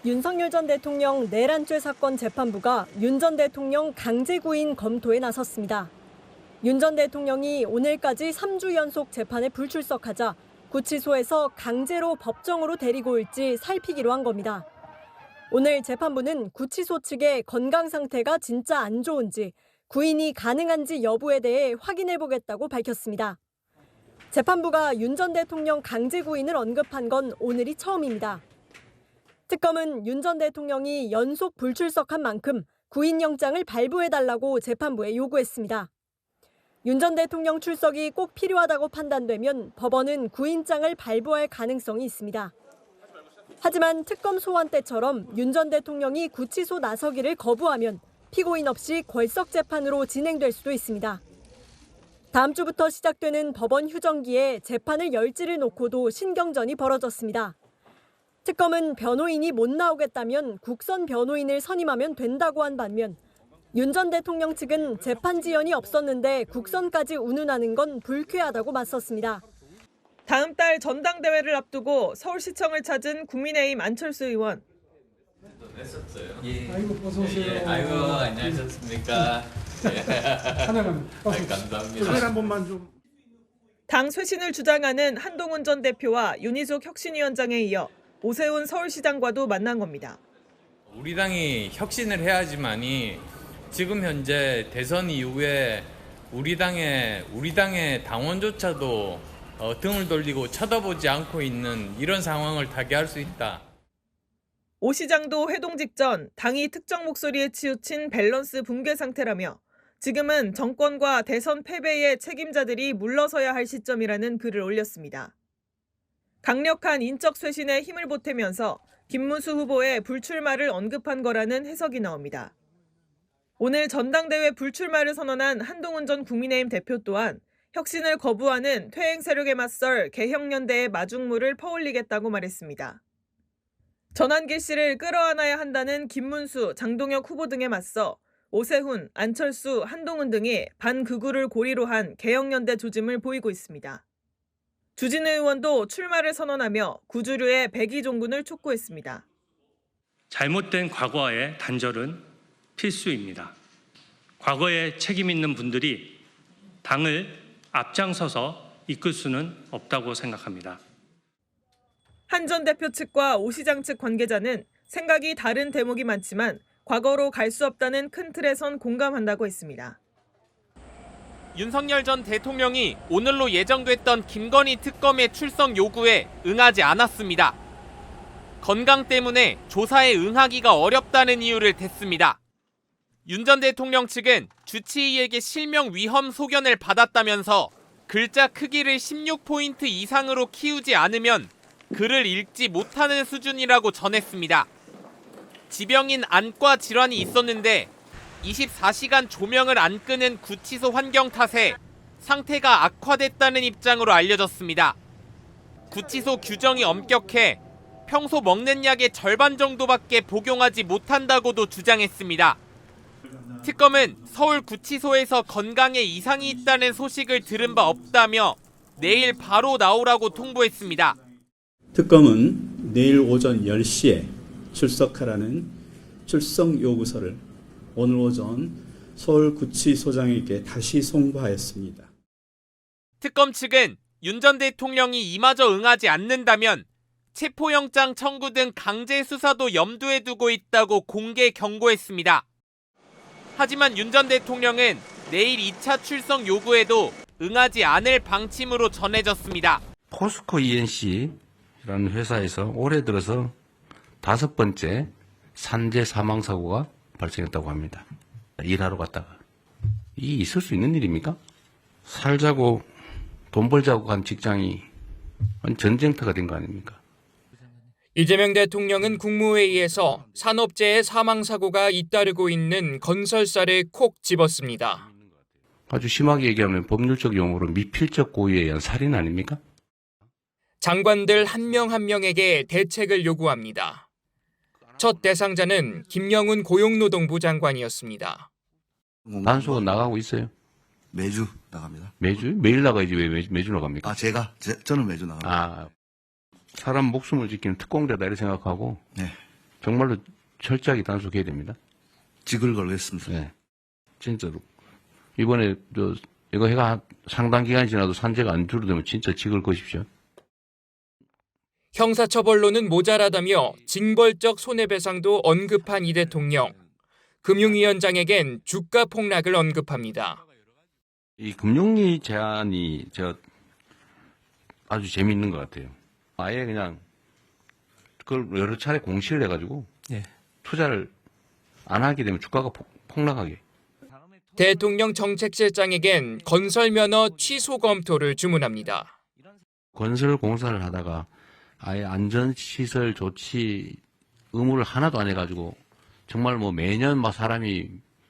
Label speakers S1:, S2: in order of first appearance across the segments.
S1: 윤석열 전 대통령 내란죄 사건 재판부가 윤 전 대통령 강제 구인 검토에 나섰습니다. 윤 전 대통령이 오늘까지 3주 연속 재판에 불출석하자 구치소에서 강제로 법정으로 데리고 올지 살피기로 한 겁니다. 오늘 재판부는 구치소 측의 건강 상태가 진짜 안 좋은지, 구인이 가능한지 여부에 대해 확인해보겠다고 밝혔습니다. 재판부가 윤 전 대통령 강제 구인을 언급한 건 오늘이 처음입니다. 특검은 윤 전 대통령이 연속 불출석한 만큼 구인영장을 발부해달라고 재판부에 요구했습니다. 윤 전 대통령 출석이 꼭 필요하다고 판단되면 법원은 구인장을 발부할 가능성이 있습니다. 하지만 특검 소환 때처럼 윤 전 대통령이 구치소 나서기를 거부하면 피고인 없이 궐석 재판으로 진행될 수도 있습니다. 다음 주부터 시작되는 법원 휴정기에 재판을 열지를 놓고도 신경전이 벌어졌습니다. 특검은 변호인이 못 나오겠다면 국선 변호인을 선임하면 된다고 한 반면 윤 전 대통령 측은 재판 지연이 없었는데 국선까지 운운하는 건 불쾌하다고 맞섰습니다.
S2: 다음 달 전당대회를 앞두고 서울시청을 찾은 국민의힘 안철수 의원.
S3: 했었어요.
S4: 예. 아이고 어서 오세요.
S3: 예, 아이고 안녕하셨습니까. 감사합니다.
S4: 카메라 한 번만 좀.
S2: 당 쇄신을 주장하는 한동훈 전 대표와 윤희숙 혁신위원장에 이어 오세훈 서울시장과도 만난 겁니다.
S3: 우리 당이 혁신을 해야지만이 지금 현재 대선 이후에 우리 당의 당원조차도 등을 돌리고 쳐다보지 않고 있는 이런 상황을 타개할 수 있다.
S2: 오 시장도 회동 직전 당이 특정 목소리에 치우친 밸런스 붕괴 상태라며 지금은 정권과 대선 패배의 책임자들이 물러서야 할 시점이라는 글을 올렸습니다. 강력한 인적 쇄신에 힘을 보태면서 김문수 후보의 불출마를 언급한 거라는 해석이 나옵니다. 오늘 전당대회 불출마를 선언한 한동훈 전 국민의힘 대표 또한 혁신을 거부하는 퇴행 세력에 맞설 개혁연대의 마중물을 퍼올리겠다고 말했습니다. 전환길 씨를 끌어안아야 한다는 김문수, 장동혁 후보 등에 맞서 오세훈, 안철수, 한동훈 등이 반극우를 고리로 한 개혁연대 조짐을 보이고 있습니다. 주진우 의원도 출마를 선언하며 구주류의 백의종군을 촉구했습니다.
S5: 잘못된 과거와의 단절은 필수입니다. 과거에 책임 있는 분들이 당을 앞장서서 이끌 수는 없다고 생각합니다.
S2: 한 전 대표 측과 오 시장 측 관계자는 생각이 다른 대목이 많지만 과거로 갈 수 없다는 큰 틀에선 공감한다고 했습니다.
S6: 윤석열 전 대통령이 오늘로 예정됐던 김건희 특검의 출석 요구에 응하지 않았습니다. 건강 때문에 조사에 응하기가 어렵다는 이유를 댔습니다. 윤 전 대통령 측은 주치의에게 실명 위험 소견을 받았다면서 글자 크기를 16포인트 이상으로 키우지 않으면 글을 읽지 못하는 수준이라고 전했습니다. 지병인 안과 질환이 있었는데 24시간 조명을 안 끄는 구치소 환경 탓에 상태가 악화됐다는 입장으로 알려졌습니다. 구치소 규정이 엄격해 평소 먹는 약의 절반 정도밖에 복용하지 못한다고도 주장했습니다. 특검은 서울 구치소에서 건강에 이상이 있다는 소식을 들은 바 없다며 내일 바로 나오라고 통보했습니다.
S7: 특검은 내일 오전 10시에 출석하라는 출석 요구서를 오늘 오전 서울구치소장에게 다시 송부하였습니다.
S6: 특검 측은 윤 전 대통령이 이마저 응하지 않는다면 체포영장 청구 등 강제 수사도 염두에 두고 있다고 공개 경고했습니다. 하지만 윤 전 대통령은 내일 2차 출석 요구에도 응하지 않을 방침으로 전해졌습니다.
S8: 포스코 ENC라는 회사에서 올해 들어서 5번째 산재 사망 사고가 발생했다고 합니다. 일하러 갔다가. 이게 있을 수 있는 일입니까? 살자고 돈 벌자고 간 직장이 전쟁터가 된 거 아닙니까?
S9: 이재명 대통령은 국무회의에서 산업재해 사망사고가 잇따르고 있는 건설사를 콕 집었습니다.
S8: 아주 심하게 얘기하면 법률적 용어로 미필적 고의에 의한 살인 아닙니까?
S9: 장관들 한 명 한 명에게 대책을 요구합니다. 첫 대상자는 김영훈 고용노동부 장관이었습니다.
S8: 단속은 나가고 있어요?
S10: 매주 나갑니다.
S8: 매주? 매일 나가야지 왜 매주 나갑니까?
S10: 저는 매주 나갑니다.
S8: 사람 목숨을 지키는 특공대다 이렇게 생각하고
S10: 네.
S8: 정말로 철저하게 단속해야 됩니다.
S10: 직을 걸겠습니다.
S8: 네, 진짜로. 이번에 이거 해가 상당 기간이 지나도 산재가 안 줄어들면 진짜 직을 거십시오.
S9: 형사처벌로는 모자라다며 징벌적 손해배상도 언급한 이 대통령. 금융위원장에겐 주가 폭락을 언급합니다.
S8: 이 금융위 제안이 아주 재미있는 것 같아요. 아예 그냥 그걸 여러 차례 공시를 해가지고 투자를 안 하게 되면 주가가 폭락하게.
S9: 대통령 정책실장에겐 건설면허 취소 검토를 주문합니다.
S8: 건설 공사를 하다가 아예 안전시설 조치 의무를 하나도 안 해가지고 정말 뭐 매년 막 사람이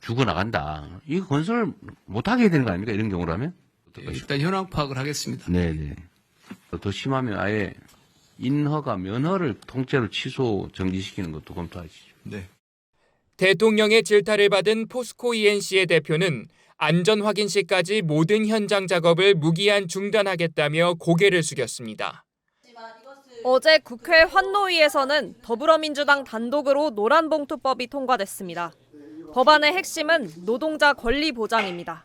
S8: 죽어나간다. 이거 건설 못하게 되는 거 아닙니까? 이런 경우라면?
S4: 일단 현황 파악을 하겠습니다.
S8: 네네. 더 심하면 아예 인허가 면허를 통째로 취소 정지시키는 것도 검토하시죠.
S10: 네.
S9: 대통령의 질타를 받은 포스코 ENC의 대표는 안전 확인 시까지 모든 현장 작업을 무기한 중단하겠다며 고개를 숙였습니다.
S1: 어제 국회 환노위에서는 더불어민주당 단독으로 노란봉투법이 통과됐습니다. 법안의 핵심은 노동자 권리 보장입니다.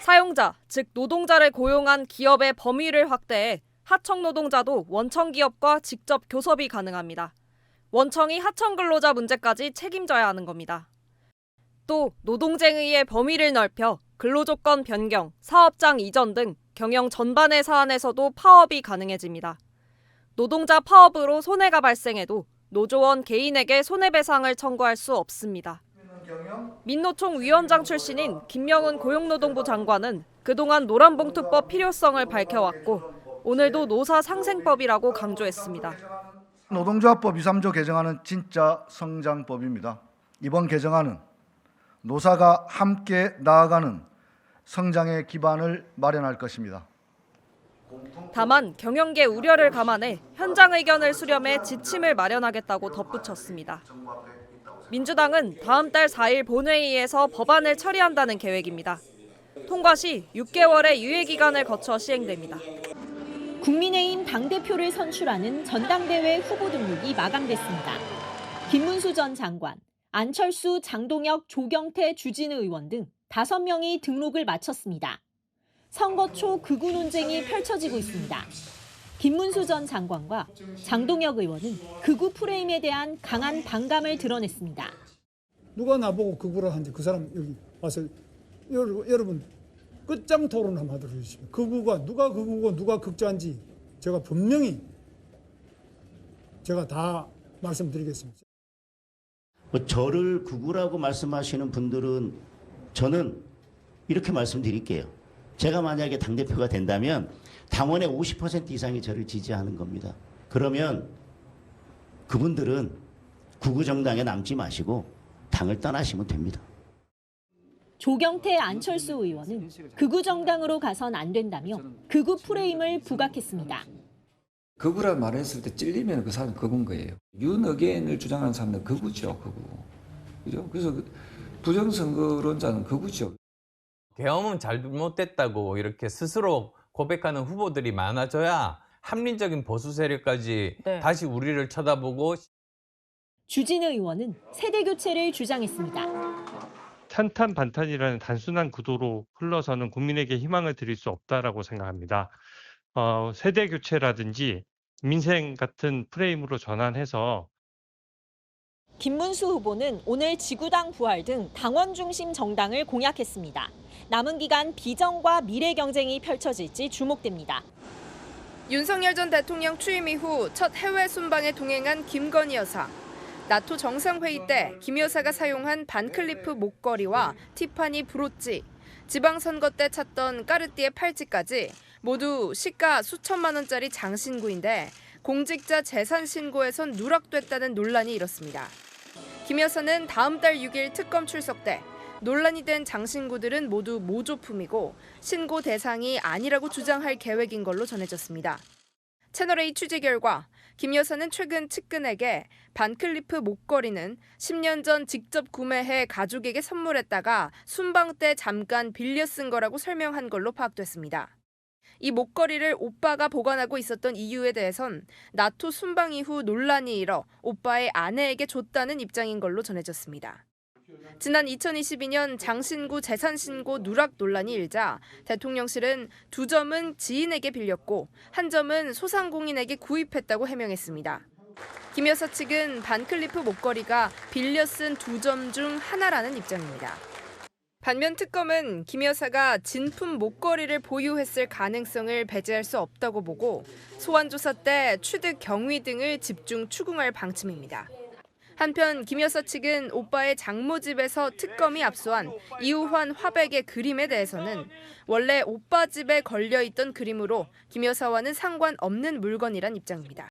S1: 사용자, 즉 노동자를 고용한 기업의 범위를 확대해 하청 노동자도 원청 기업과 직접 교섭이 가능합니다. 원청이 하청 근로자 문제까지 책임져야 하는 겁니다. 또 노동쟁의의 범위를 넓혀 근로조건 변경, 사업장 이전 등 경영 전반의 사안에서도 파업이 가능해집니다. 노동자 파업으로 손해가 발생해도 노조원 개인에게 손해배상을 청구할 수 없습니다. 민노총 위원장 출신인 김명훈 고용노동부 장관은 그동안 노란봉투법 필요성을 밝혀왔고 오늘도 노사상생법이라고 강조했습니다.
S11: 노동조합법 2, 3조 개정안은 진짜 성장법입니다. 이번 개정안은 노사가 함께 나아가는 성장의 기반을 마련할 것입니다.
S1: 다만 경영계 우려를 감안해 현장 의견을 수렴해 지침을 마련하겠다고 덧붙였습니다. 민주당은 다음 달 4일 본회의에서 법안을 처리한다는 계획입니다. 통과 시 6개월의 유예기간을 거쳐 시행됩니다.
S12: 국민의힘 당대표를 선출하는 전당대회 후보 등록이 마감됐습니다. 김문수 전 장관, 안철수, 장동혁, 조경태, 주진우 의원 등 5명이 등록을 마쳤습니다. 선거 초 극우 논쟁이 펼쳐지고 있습니다. 김문수 전 장관과 장동혁 의원은 극우 프레임에 대한 강한 반감을 드러냈습니다.
S13: 누가 나보고 극우라 하는데 그 사람 여기 와서 여러분 끝장 토론 한번 하도록 해주십시오. 극우가 누가 극우고 누가 극자인지 제가 분명히 제가 다 말씀드리겠습니다.
S14: 저를 극우라고 말씀하시는 분들은 저는 이렇게 말씀드릴게요. 제가 만약에 당대표가 된다면 당원의 50% 이상이 저를 지지하는 겁니다. 그러면 그분들은 극우 정당에 남지 마시고 당을 떠나시면 됩니다.
S12: 조경태, 안철수 의원은 극우 정당으로 가선 안 된다며 극우 프레임을 부각했습니다.
S15: 극우라 말했을 때 찔리면 그 사람은 극우인 거예요. 윤어게인을 주장하는 사람은 극우죠, 극우. 그죠? 그래서 부정선거론자는 극우죠.
S3: 계엄은 잘못됐다고 이렇게 스스로 고백하는 후보들이 많아져야 합리적인 보수 세력까지 다시 우리를 쳐다보고.
S12: 주진우 의원은 세대 교체를 주장했습니다.
S5: 탄탄 반탄이라는 단순한 구도로 흘러서는 국민에게 희망을 드릴 수 없다라고 생각합니다. 세대 교체라든지 민생 같은 프레임으로 전환해서.
S12: 김문수 후보는 오늘 지구당 부활 등 당원 중심 정당을 공약했습니다. 남은 기간 비전과 미래 경쟁이 펼쳐질지 주목됩니다.
S16: 윤석열 전 대통령 취임 이후 첫 해외 순방에 동행한 김건희 여사. 나토 정상회의 때 김 여사가 사용한 반클리프 목걸이와 티파니 브로치, 지방선거 때 찾던 까르띠에 팔찌까지 모두 시가 수천만 원짜리 장신구인데 공직자 재산 신고에선 누락됐다는 논란이 일었습니다. 김 여사는 다음 달 6일 특검 출석 때 논란이 된 장신구들은 모두 모조품이고 신고 대상이 아니라고 주장할 계획인 걸로 전해졌습니다. 채널A 취재 결과 김 여사는 최근 측근에게 반클리프 목걸이는 10년 전 직접 구매해 가족에게 선물했다가 순방 때 잠깐 빌려 쓴 거라고 설명한 걸로 파악됐습니다. 이 목걸이를 오빠가 보관하고 있었던 이유에 대해선 나토 순방 이후 논란이 일어 오빠의 아내에게 줬다는 입장인 걸로 전해졌습니다. 지난 2022년 장신구 재산신고 누락 논란이 일자 대통령실은 2점은 지인에게 빌렸고 1점은 소상공인에게 구입했다고 해명했습니다. 김 여사 측은 반클리프 목걸이가 빌려 쓴 2점 중 하나라는 입장입니다. 반면 특검은 김 여사가 진품 목걸이를 보유했을 가능성을 배제할 수 없다고 보고 소환 조사 때 취득 경위 등을 집중 추궁할 방침입니다. 한편 김 여사 측은 오빠의 장모 집에서 특검이 압수한 이우환 화백의 그림에 대해서는 원래 오빠 집에 걸려있던 그림으로 김 여사와는 상관없는 물건이란 입장입니다.